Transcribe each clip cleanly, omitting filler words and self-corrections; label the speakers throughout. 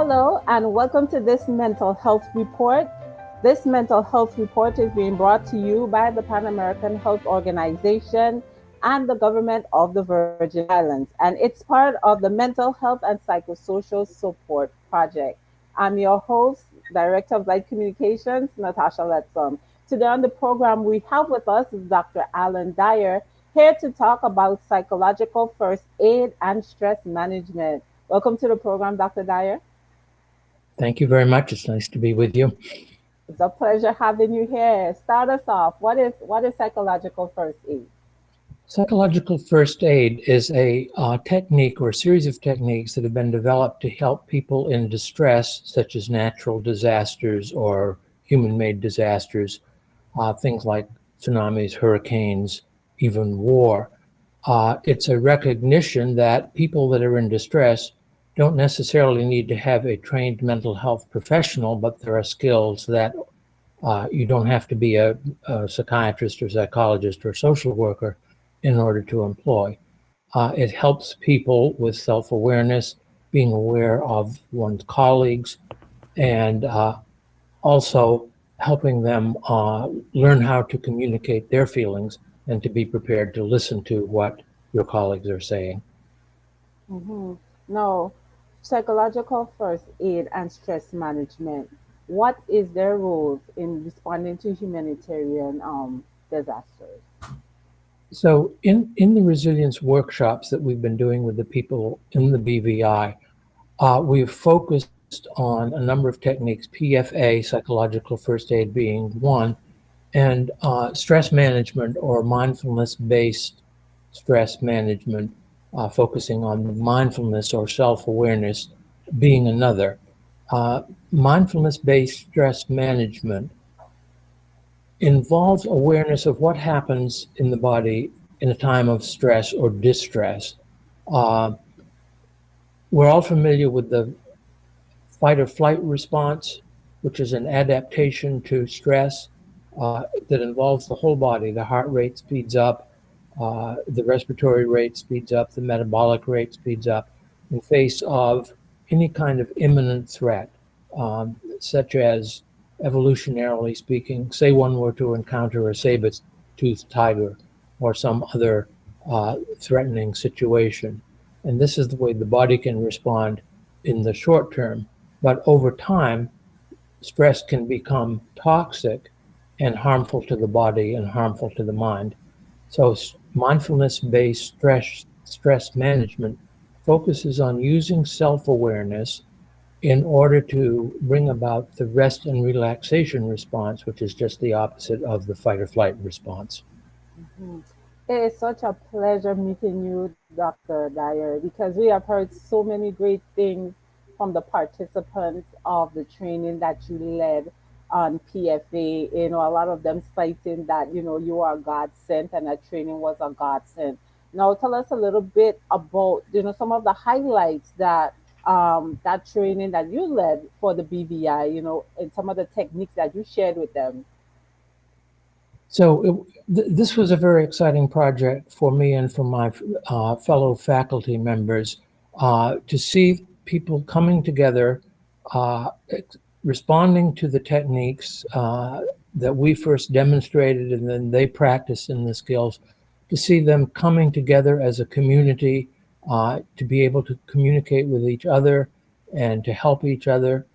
Speaker 1: Hello, and welcome to this mental health report. This mental health report is being brought to you by the Pan American Health Organization and the government of the Virgin Islands, and it's part of the Mental Health and Psychosocial Support Project. I'm your host, Director of Light Communications, Natasha Letsom. Today on the program, we have with us Dr. Alan Dyer, here to talk about psychological first aid and stress management. Welcome to the program, Dr. Dyer.
Speaker 2: Thank you very much. It's nice to be with you.
Speaker 1: It's a pleasure having you here. Start us off. What is psychological first aid?
Speaker 2: Psychological first aid is a technique or a series of techniques that have been developed to help people in distress, such as natural disasters or human-made disasters, things like tsunamis, hurricanes, even war. It's a recognition that people that are in distress don't necessarily need to have a trained mental health professional, but there are skills that you don't have to be a psychiatrist or psychologist or social worker in order to employ. It helps people with self-awareness, being aware of one's colleagues, and also helping them learn how to communicate their feelings and to be prepared to listen to what your colleagues are saying.
Speaker 1: Mm-hmm. No, psychological first aid and stress management. What is their roles in responding to humanitarian disasters?
Speaker 2: So in the resilience workshops that we've been doing with the people in the BVI, we've focused on a number of techniques, PFA, psychological first aid being one, and stress management or mindfulness-based stress management, focusing on mindfulness or self-awareness being another. Mindfulness-based stress management involves awareness of what happens in the body in a time of stress or distress. Uh, we're all familiar with the fight or flight response, which is an adaptation to stress that involves the whole body. The heart rate speeds up, the respiratory rate speeds up, the metabolic rate speeds up in face of any kind of imminent threat, such as, evolutionarily speaking, say one were to encounter a saber-toothed tiger or some other threatening situation. And this is the way the body can respond in the short term. But over time, stress can become toxic and harmful to the body and harmful to the mind. So mindfulness-based stress management focuses on using self-awareness in order to bring about the rest and relaxation response, which is just the opposite of the fight or flight response.
Speaker 1: Mhm. It is such a pleasure meeting you, Dr. Dyer, because we have heard so many great things from the participants of the training that you led on PFA. A lot of them citing that, you are God sent and that training was a God sent. Now, tell us a little bit about, some of the highlights that training that you led for the BVI, and some of the techniques that you shared with them.
Speaker 2: So this was a very exciting project for me and for my fellow faculty members to see people coming together, uh, responding to the techniques that we first demonstrated and then they practiced in the skills, to see them coming together as a community, to be able to communicate with each other and to help each other,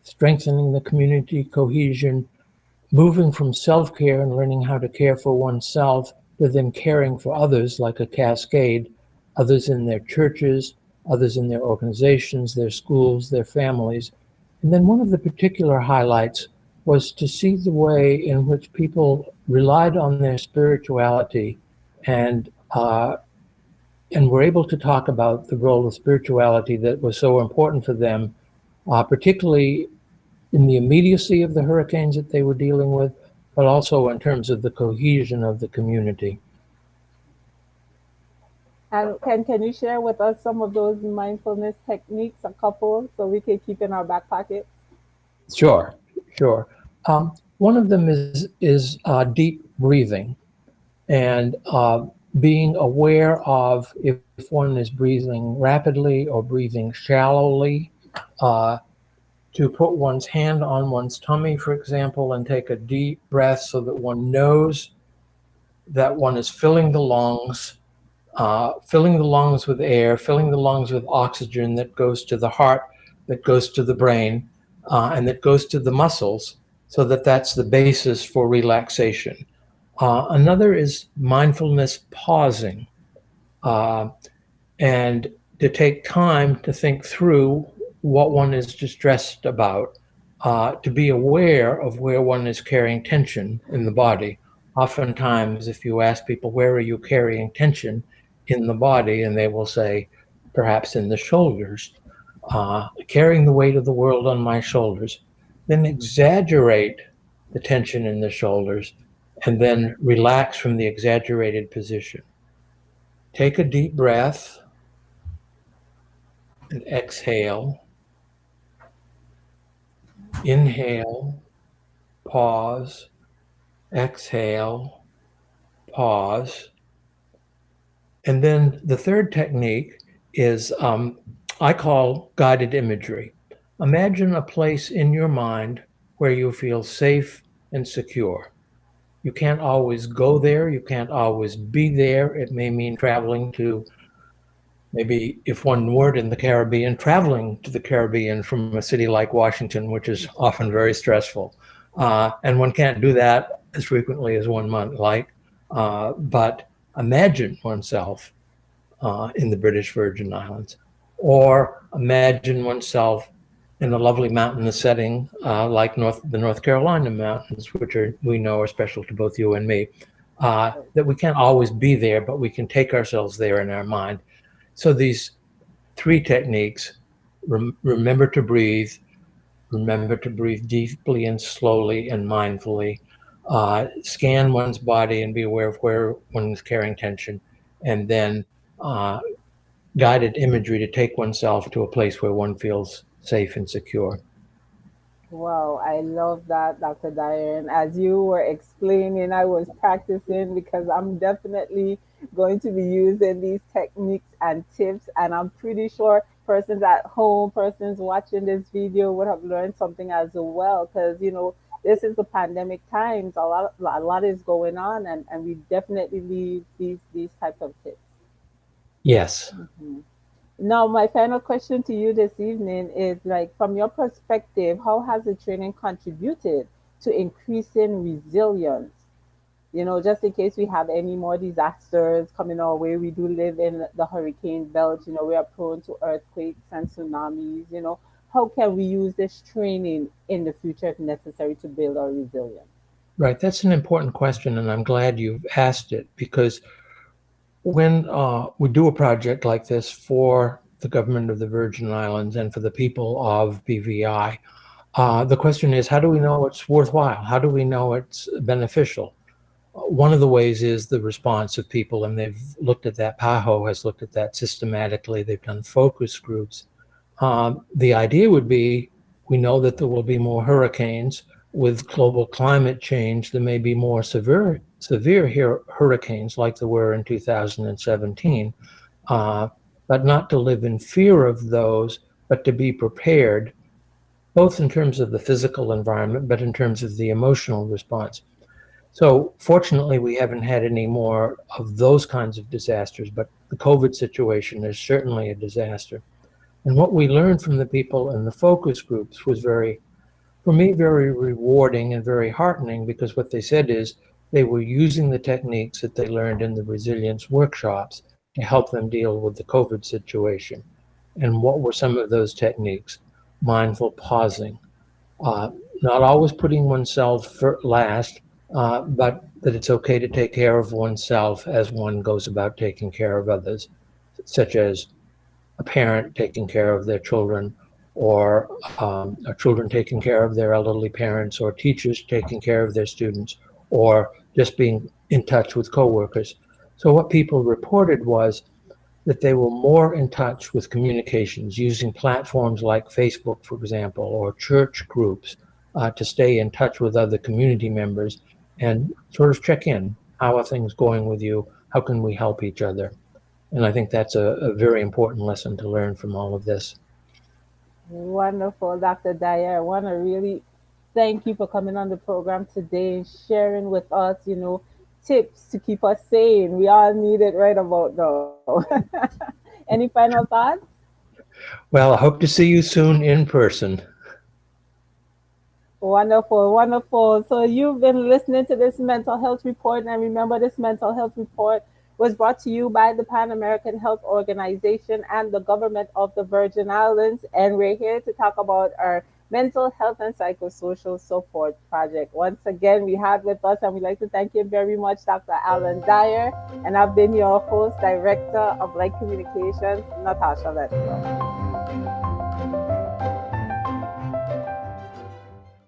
Speaker 2: strengthening the community cohesion, moving from self-care and learning how to care for oneself to then caring for others like a cascade, others in their churches, others in their organizations, their schools, their families. And then one of the particular highlights was to see the way in which people relied on their spirituality and were able to talk about the role of spirituality that was so important for them, particularly in the immediacy of the hurricanes that they were dealing with, but also in terms of the cohesion of the community.
Speaker 1: And can you share with us some of those mindfulness techniques, a couple, so we can keep in our back pocket?
Speaker 2: Sure, sure. One of them is deep breathing and being aware of if one is breathing rapidly or breathing shallowly, uh, to put one's hand on one's tummy, for example, and take a deep breath so that one knows that one is filling the lungs with air, filling the lungs with oxygen that goes to the heart, that goes to the brain, and that goes to the muscles, so that that's the basis for relaxation. Another is mindfulness pausing. Uh, and to take time to think through what one is distressed about, to be aware of where one is carrying tension in the body. Oftentimes, if you ask people, where are you carrying tension in the body? And they will say, perhaps in the shoulders, carrying the weight of the world on my shoulders. Then exaggerate the tension in the shoulders and then relax from the exaggerated position. Take a deep breath and exhale. Inhale, pause, exhale, pause. And then the third technique is I call guided imagery. Imagine a place in your mind where you feel safe and secure. You can't always go there, you can't always be there. It may mean traveling to, maybe if one weren't in the Caribbean, traveling to the Caribbean from a city like Washington, which is often very stressful. And one can't do that as frequently as one might like. But imagine oneself in the British Virgin Islands, or imagine oneself in a lovely mountainous setting like the North Carolina mountains, which we know are special to both you and me. That we can't always be there, but we can take ourselves there in our mind. So these three techniques: remember to breathe deeply and slowly and mindfully, scan one's body and be aware of where one is carrying tension, and then uh, guided imagery to take oneself to a place where one feels safe and secure.
Speaker 1: Wow, I love that, Dr. Dyer. And as you were explaining, I was practicing because I'm definitely going to be using these techniques and tips. And I'm pretty sure persons at home, persons watching this video would have learned something as well. Because, this is the pandemic times. A lot is going on, and we definitely need these types of tips.
Speaker 2: Yes.
Speaker 1: Mhm. Now, my final question to you this evening is like, from your perspective, how has the training contributed to increasing resilience? Just in case we have any more disasters coming our way, we do live in the hurricane belt, we are prone to earthquakes and tsunamis, how can we use this training in the future if necessary to build our resilience?
Speaker 2: Right. That's an important question, and I'm glad you've asked it, because when we do a project like this for the government of the Virgin Islands and for the people of BVI, the question is, how do we know it's worthwhile? How do we know it's beneficial? One of the ways is the response of people, and they've looked at that. PAHO has looked at that systematically. They've done focus groups. The idea would be, we know that there will be more hurricanes. With global climate change, there may be more severe hurricanes like there were in 2017, but not to live in fear of those, but to be prepared, both in terms of the physical environment, but in terms of the emotional response. So fortunately, we haven't had any more of those kinds of disasters, but the COVID situation is certainly a disaster. And what we learned from the people in the focus groups was for me, very rewarding and very heartening, because what they said is they were using the techniques that they learned in the resilience workshops to help them deal with the COVID situation. And what were some of those techniques? Mindful pausing, uh, not always putting oneself last, but that it's okay to take care of oneself as one goes about taking care of others, such as a parent taking care of their children, or children taking care of their elderly parents, or teachers taking care of their students, or just being in touch with coworkers. So what people reported was that they were more in touch with communications using platforms like Facebook, for example, or church groups, to stay in touch with other community members and sort of check in. How are things going with you? How can we help each other? And I think that's a very important lesson to learn from all of this.
Speaker 1: Wonderful, Dr. Dyer. I want to really thank you for coming on the program today and sharing with us, tips to keep us sane. We all need it right about now. Any final thoughts?
Speaker 2: Well, I hope to see you soon in person.
Speaker 1: Wonderful, wonderful. So you've been listening to this mental health report, and remember, this mental health report was brought to you by the Pan American Health Organization and the government of the Virgin Islands. And we're here to talk about our mental health and psychosocial support project. Once again, we have with us, and we'd like to thank you very much, Dr. Alan Dyer. And I've been your host, Director of Light Communications, Natasha Letzler.